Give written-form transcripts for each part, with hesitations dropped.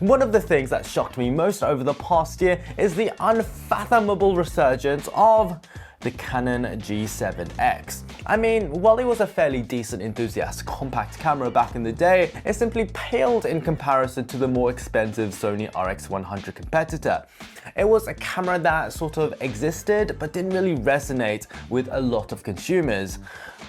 One of the things that shocked me most over the past year is the unfathomable resurgence of the Canon G7x. I mean, while it was a fairly decent enthusiast compact camera back in the day, it simply paled in comparison to the more expensive Sony RX100 competitor. It was a camera that sort of existed but didn't really resonate with a lot of consumers.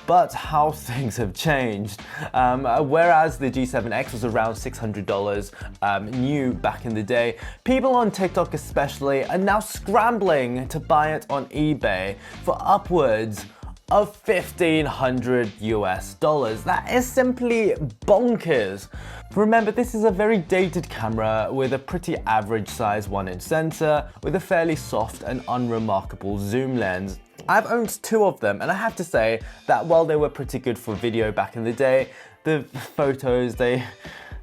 But how things have changed. Whereas the G7X was around $600 new back in the day, people on TikTok especially are now scrambling to buy it on eBay for upwards of $1,500 US. That is simply bonkers. Remember, this is a very dated camera with a pretty average size 1-inch sensor with a fairly soft and unremarkable zoom lens. I've owned two of them, and I have to say that while they were pretty good for video back in the day, the photos, they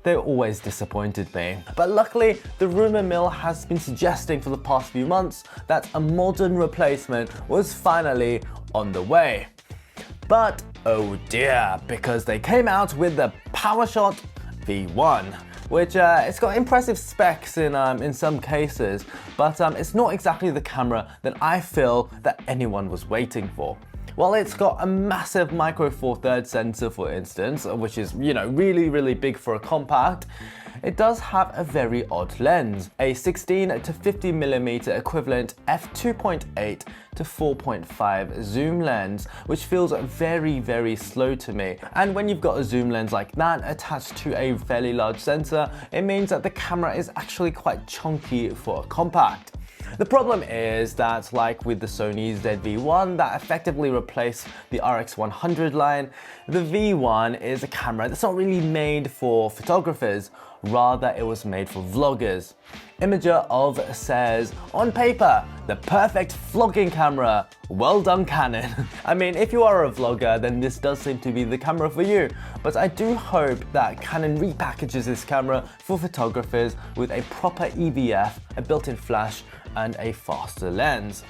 always disappointed me. But luckily, the rumor mill has been suggesting for the past few months that a modern replacement was finally on the way. But oh dear, because they came out with the PowerShot V1. Which it's got impressive specs in some cases, but it's not exactly the camera that I feel that anyone was waiting for. While it's got a massive micro four thirds sensor, for instance, which is, really big for a compact, it does have a very odd lens, a 16 to 50mm equivalent f2.8 to 4.5 zoom lens, which feels very slow to me. And when you've got a zoom lens like that attached to a fairly large sensor, it means that the camera is actually quite chunky for a compact. The problem is that, like with the Sony ZV-1 that effectively replaced the RX100 line, the V1 is a camera that's not really made for photographers, rather it was made for vloggers. Imager of says, on paper, the perfect vlogging camera. Well done, Canon. I mean, if you are a vlogger, then this does seem to be the camera for you. But I do hope that Canon repackages this camera for photographers with a proper EVF, a built-in flash, and a faster lens.